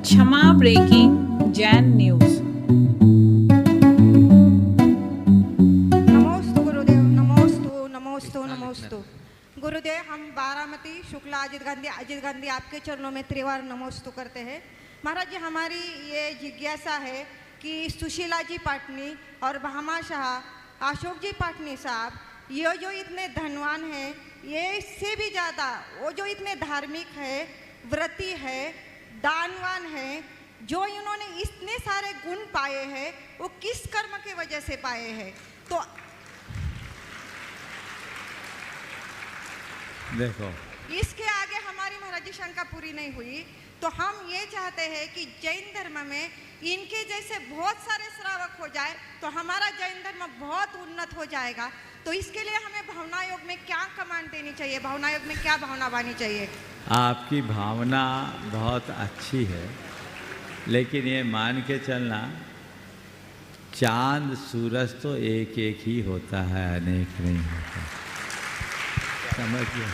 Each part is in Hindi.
क्षमा ब्रेकिंग जैन न्यूज। नमोस्तु गुरुदेव, नमोस्तु नमोस्तु नमोस्तु गुरुदेव। हम बारामती शुक्ला अजित गांधी आपके चरणों में त्रिवार नमोस्तु करते हैं। महाराज जी, हमारी ये जिज्ञासा है कि सुशीला जी पाटनी और भामा शाह, अशोक जी पाटनी साहब, ये जो इतने धनवान हैं, ये इससे भी ज़्यादा वो जो इतने धार्मिक है, व्रती है, दानवान है, जो इन्होंने इतने सारे गुण पाए हैं, वो किस कर्म के वजह से पाए हैं? तो देखो, इसके आगे हमारी महाराज जी शंका पूरी नहीं हुई। तो हम ये चाहते हैं कि जैन धर्म में इनके जैसे बहुत सारे श्रावक हो जाए तो हमारा जैन धर्म बहुत उन्नत हो जाएगा। तो इसके लिए हमें भावना योग में क्या कमांड देनी चाहिए? भावना योग में क्या भावना बानी चाहिए? आपकी भावना बहुत अच्छी है, लेकिन ये मान के चलना, चांद सूरज तो एक एक ही होता है, अनेक नहीं होता। समझिए,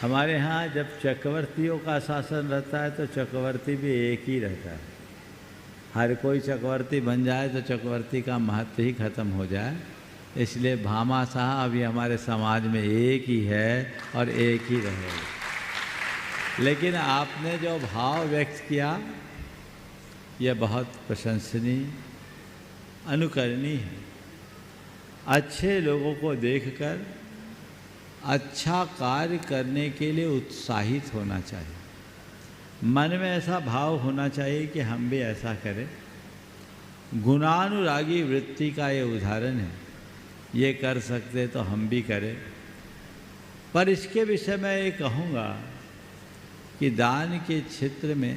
हमारे यहाँ जब चक्रवर्तियों का शासन रहता है तो चक्रवर्ती भी एक ही रहता है। हर कोई चक्रवर्ती बन जाए तो चक्रवर्ती का महत्व ही खत्म हो जाए। इसलिए भामा शाह अभी हमारे समाज में एक ही है और एक ही रहेगा। लेकिन आपने जो भाव व्यक्त किया, यह बहुत प्रशंसनीय, अनुकरणीय है। अच्छे लोगों को देखकर अच्छा कार्य करने के लिए उत्साहित होना चाहिए। मन में ऐसा भाव होना चाहिए कि हम भी ऐसा करें। गुणानुरागी वृत्ति का ये उदाहरण है। ये कर सकते तो हम भी करें। पर इसके विषय में ये कहूँगा कि दान के क्षेत्र में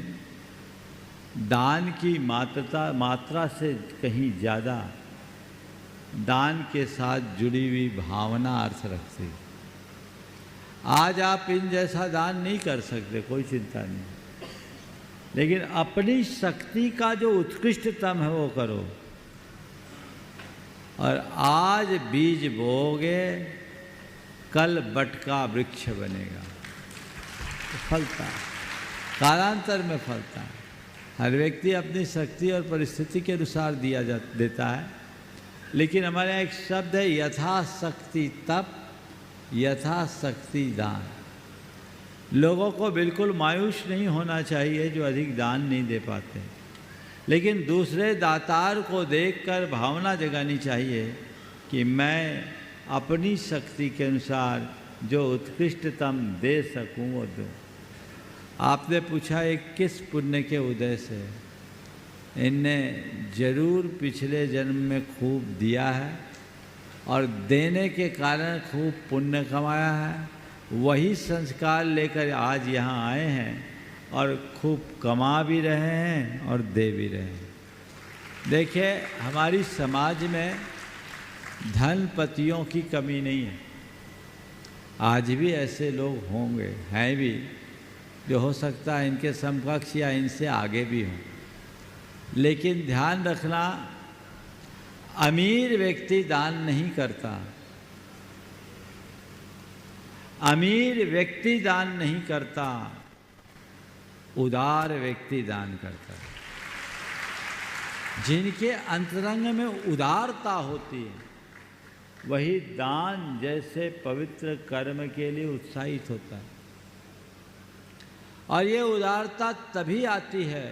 दान की मात्रा से कहीं ज़्यादा दान के साथ जुड़ी हुई भावना अर्थ रखती है। आज आप इन जैसा दान नहीं कर सकते, कोई चिंता नहीं, लेकिन अपनी शक्ति का जो उत्कृष्टतम है वो करो। और आज बीज बोओगे, कल बट का वृक्ष बनेगा, तो फलता है, कालांतर में फलता है। हर व्यक्ति अपनी शक्ति और परिस्थिति के अनुसार देता है। लेकिन हमारे यहाँ एक शब्द है, यथाशक्ति तप, यथाशक्ति दान। लोगों को बिल्कुल मायूस नहीं होना चाहिए जो अधिक दान नहीं दे पाते, लेकिन दूसरे दातार को देखकर भावना जगानी चाहिए कि मैं अपनी शक्ति के अनुसार जो उत्कृष्टतम दे सकूं वो दूं। आपने पूछा एक किस पुण्य के उदय से? इनने जरूर पिछले जन्म में खूब दिया है और देने के कारण खूब पुण्य कमाया है। वही संस्कार लेकर आज यहाँ आए हैं और खूब कमा भी रहे हैं और दे भी रहे हैं। देखिए, हमारी समाज में धनपतियों की कमी नहीं है। आज भी ऐसे लोग होंगे, हैं भी, जो हो सकता है इनके समकक्ष या इनसे आगे भी हों। लेकिन ध्यान रखना, अमीर व्यक्ति दान नहीं करता। अमीर व्यक्ति दान नहीं करता, उदार व्यक्ति दान करता है। जिनके अंतरंग में उदारता होती है, वही दान जैसे पवित्र कर्म के लिए उत्साहित होता है। और ये उदारता तभी आती है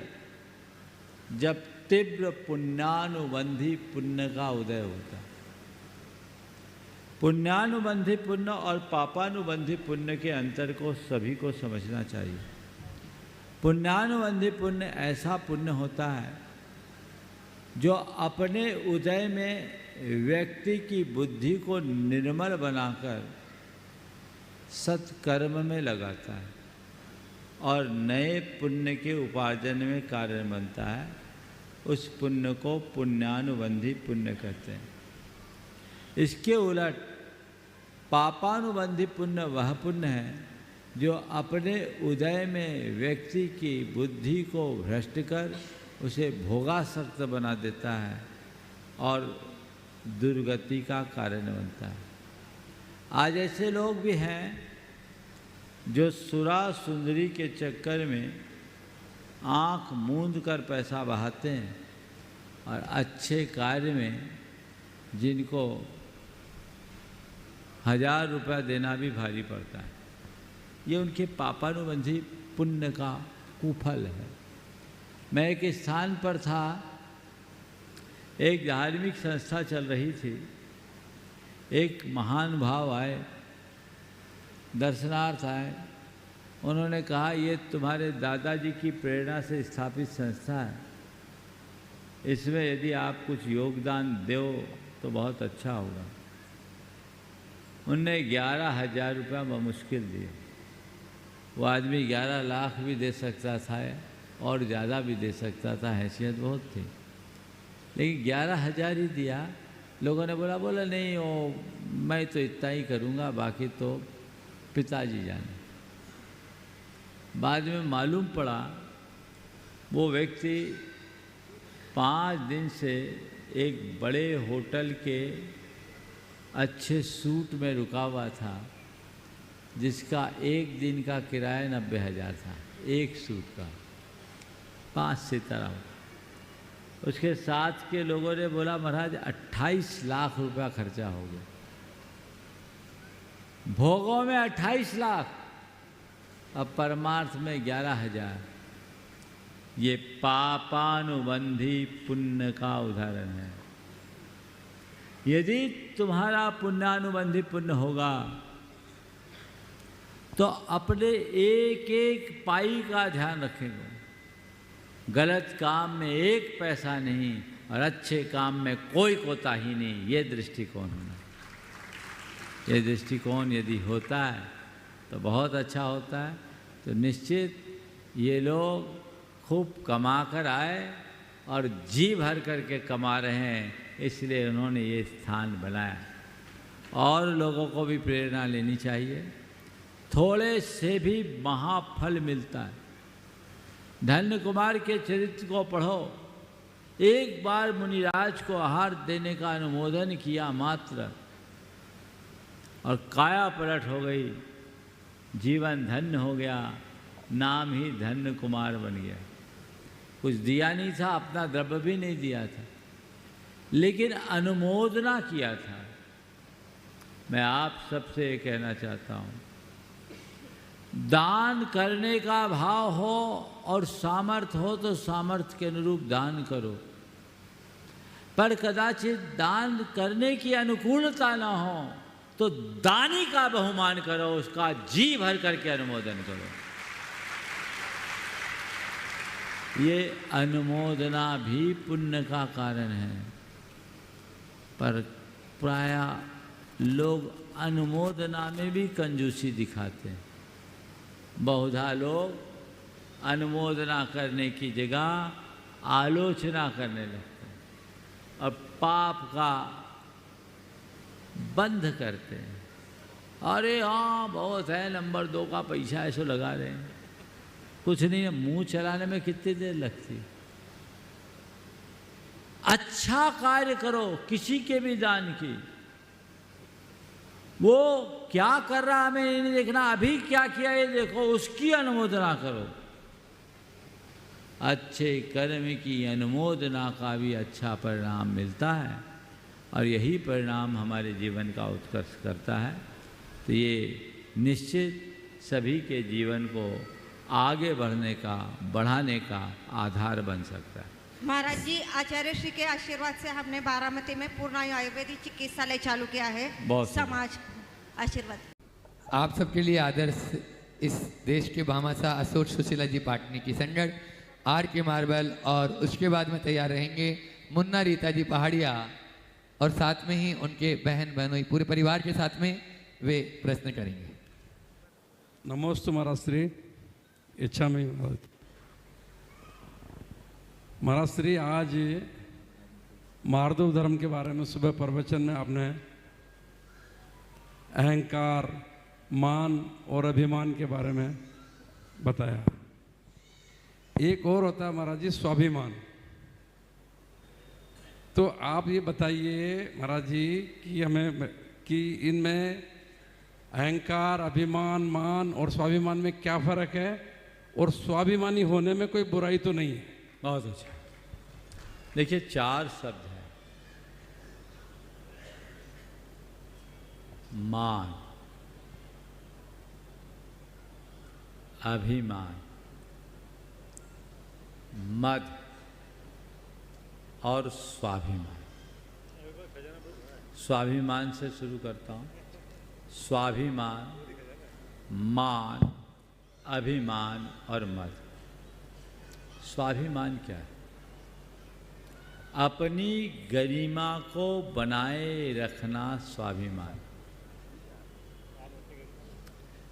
जब तीव्र पुण्यानुबंधी पुण्य का उदय होता है। पुण्यानुबंधी पुण्य और पापानुबंधी पुण्य के अंतर को सभी को समझना चाहिए। पुण्यानुबंधी पुण्य ऐसा पुण्य होता है जो अपने उदय में व्यक्ति की बुद्धि को निर्मल बनाकर सत्कर्म में लगाता है और नए पुण्य के उपार्जन में कारण बनता है। उस पुण्य को पुण्यानुबंधी पुण्य कहते हैं। इसके उलट पापानुबंधी पुण्य वह पुण्य है जो अपने उदय में व्यक्ति की बुद्धि को भ्रष्ट कर उसे भोगासक्त बना देता है और दुर्गति का कारण बनता है। आज ऐसे लोग भी हैं जो सुरा सुंदरी के चक्कर में आँख मूंद कर पैसा बहाते हैं और अच्छे कार्य में जिनको 1000 रुपया देना भी भारी पड़ता है, ये उनके पापानुबंधी पुण्य का कुफल है। मैं एक स्थान पर था, एक धार्मिक संस्था चल रही थी, एक महान भाव आए, दर्शनार्थ आए। उन्होंने कहा ये तुम्हारे दादाजी की प्रेरणा से स्थापित संस्था है, इसमें यदि आप कुछ योगदान दो तो बहुत अच्छा होगा। उनने 11,000 रुपया बमुश्किल दिए। वो आदमी 11 लाख भी दे सकता था और ज़्यादा भी दे सकता था, हैसियत बहुत थी, लेकिन 11,000 ही दिया। लोगों ने बोला नहीं वो मैं तो इतना ही करूँगा, बाकी तो पिताजी जाने। बाद में मालूम पड़ा वो व्यक्ति 5 दिन से एक बड़े होटल के अच्छे सूट में रुका हुआ था, जिसका एक दिन का किराया 90,000 था, एक सूट का, 5 सितारा। उसके साथ के लोगों ने बोला महाराज 28 लाख रुपया खर्चा हो गया, भोगों में 28 लाख, अब परमार्थ में 11,000। ये पापानुबंधी पुण्य का उदाहरण है। यदि तुम्हारा पुण्यानुबंधी पुण्य होगा तो अपने एक एक पाई का ध्यान रखेंगे, गलत काम में एक पैसा नहीं और अच्छे काम में कोई कोताही नहीं। ये दृष्टिकोण होना, ये दृष्टिकोण यदि होता है तो बहुत अच्छा होता है। तो निश्चित ये लोग खूब कमा कर आए और जी भर करके कमा रहे हैं, इसलिए उन्होंने ये स्थान बनाया। और लोगों को भी प्रेरणा लेनी चाहिए, थोड़े से भी महाफल मिलता है। धन्य कुमार के चरित्र को पढ़ो, एक बार मुनिराज को आहार देने का अनुमोदन किया मात्र और काया पलट हो गई, जीवन धन्य हो गया, नाम ही धन्य कुमार बन गया। कुछ दिया नहीं था, अपना द्रव्य भी नहीं दिया था, लेकिन अनुमोदना किया था। मैं आप सबसे ये कहना चाहता हूँ, दान करने का भाव हो और सामर्थ्य हो तो सामर्थ्य के अनुरूप दान करो, पर कदाचित दान करने की अनुकूलता ना हो तो दानी का बहुमान करो, उसका जी भर करके अनुमोदन करो। ये अनुमोदना भी पुण्य का कारण है, पर प्रायः लोग अनुमोदना में भी कंजूसी दिखाते हैं। बहुधा लोग अनुमोदना करने की जगह आलोचना करने लगते हैं और पाप का बंध करते हैं। अरे हाँ बहुत है, नंबर 2 का पैसा ऐसे लगा रहे हैं, कुछ नहीं है, मुंह चलाने में कितनी देर लगती। अच्छा कार्य करो, किसी के भी दान की, वो क्या कर रहा हमें ये नहीं देखना, अभी क्या किया ये देखो, उसकी अनुमोदना करो। अच्छे कर्म की अनुमोदना का भी अच्छा परिणाम मिलता है और यही परिणाम हमारे जीवन का उत्कर्ष करता है। तो ये निश्चित सभी के जीवन को आगे बढ़ने का, बढ़ाने का आधार बन सकता है। महाराज जी, आचार्य श्री के आशीर्वाद से हमने बारामती में पूर्णायु आयुर्वेदिक चिकित्सालय चालू किया है। बहुत समाज आशीर्वाद। आप सबके लिए आदर्श इस देश के भामाशाह अशोक सुशीला जी पाटनी की संगत, आर के मार्बल, और उसके बाद में तैयार रहेंगे मुन्ना रीता जी पहाड़िया, और साथ में ही उनके बहन बहनोई पूरे परिवार के साथ में वे प्रश्न करेंगे। नमोस्तु महाराज श्री। इच्छा में महाराज श्री, आज मार्दव धर्म के बारे में सुबह प्रवचन में आपने अहंकार, मान और अभिमान के बारे में बताया। एक और होता है महाराज जी स्वाभिमान। तो आप ये बताइए महाराज जी कि हमें कि इनमें अहंकार, अभिमान, मान और स्वाभिमान में क्या फ़र्क है, और स्वाभिमानी होने में कोई बुराई तो नहीं है। बहुत अच्छा। देखिए 4 शब्द हैं, मान, अभिमान, मद और स्वाभिमान। स्वाभिमान से शुरू करता हूँ। स्वाभिमान, मान, अभिमान और मद। स्वाभिमान क्या है? अपनी गरिमा को बनाए रखना स्वाभिमान।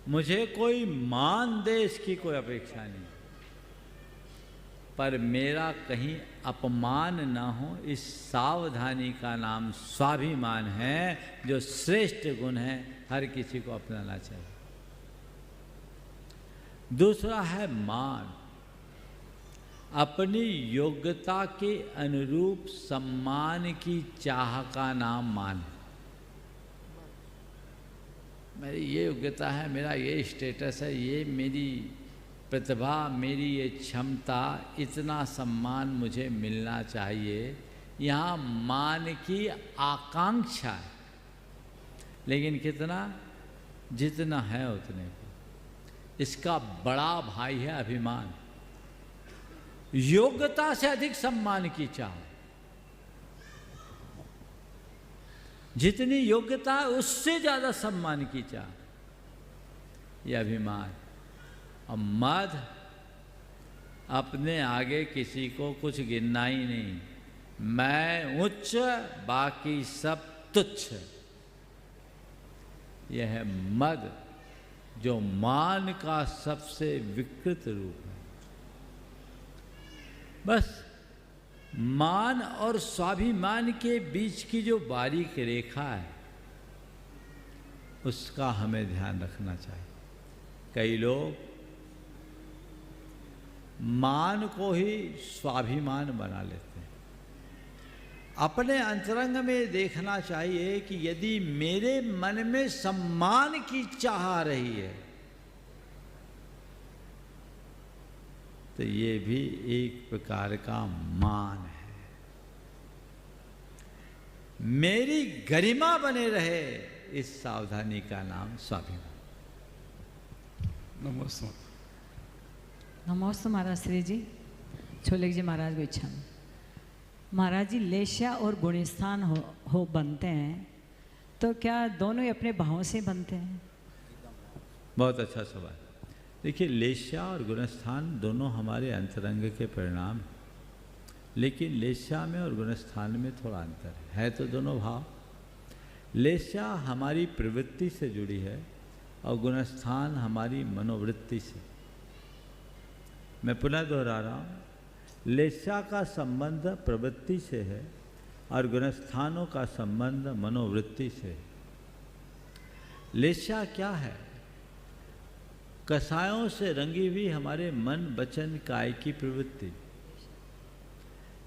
मुझे कोई मान दे इसकी कोई अपेक्षा नहीं, पर मेरा कहीं अपमान ना हो, इस सावधानी का नाम स्वाभिमान है, जो श्रेष्ठ गुण है, हर किसी को अपनाना चाहिए। दूसरा है मान, अपनी योग्यता के अनुरूप सम्मान की चाह का नाम मान है। मेरी ये योग्यता है, मेरा ये स्टेटस है, ये मेरी प्रतिभा, मेरी ये क्षमता, इतना सम्मान मुझे मिलना चाहिए। यहाँ मान की आकांक्षा है, लेकिन कितना? जितना है उतने को। इसका बड़ा भाई है अभिमान। योग्यता से अधिक सम्मान की चाह। जितनी योग्यता है उससे ज्यादा सम्मान की चाह, यह अभिमान। और मद, अपने आगे किसी को कुछ गिनना ही नहीं, मैं उच्च बाकी सब तुच्छ। यह है मद, जो मान का सबसे विकृत रूप है। बस मान और स्वाभिमान के बीच की जो बारीक रेखा है, उसका हमें ध्यान रखना चाहिए। कई लोग मान को ही स्वाभिमान बना लेते हैं। अपने अंतरंग में देखना चाहिए कि यदि मेरे मन में सम्मान की चाह आ रही है, तो ये भी एक प्रकार का मान है। मेरी गरिमा बने रहे, इस सावधानी का नाम स्वाभिमान। नमस्ते। नमस्ते महाराज श्री जी। छोले जी महाराज को इच्छा में महाराज जी लेशा और गुणस्थान हो बनते हैं, तो क्या दोनों ही अपने भावों से बनते हैं? बहुत अच्छा सवाल। देखिए, लेशा और गुणस्थान दोनों हमारे अंतरंग के परिणाम हैं, लेकिन लेशा में और गुणस्थान में थोड़ा अंतर है तो दोनों भाव। लेशा हमारी प्रवृत्ति से जुड़ी है और गुणस्थान हमारी मनोवृत्ति से। मैं पुनः दोहरा रहा हूँ, लेशा का संबंध प्रवृत्ति से है और गुणस्थानों का संबंध मनोवृत्ति से है। लेशा क्या है? कसायों से रंगी हुई हमारे मन वचन काय की प्रवृत्ति।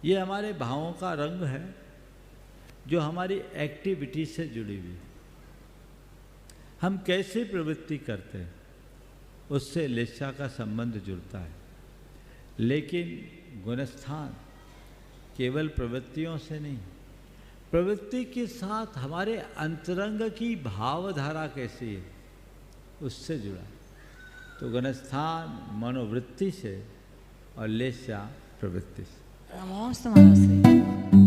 ये हमारे भावों का रंग है, जो हमारी एक्टिविटी से जुड़ी हुई। हम कैसे प्रवृत्ति करते हैं, उससे लेशा का संबंध जुड़ता है। लेकिन गुणस्थान केवल प्रवृत्तियों से नहीं, प्रवृत्ति के साथ हमारे अंतरंग की भावधारा कैसी है, उससे जुड़ा। तो गुणस्थान मनोवृत्ति से और लेशा प्रवृत्ति से। नमस्ते महाराज श्री।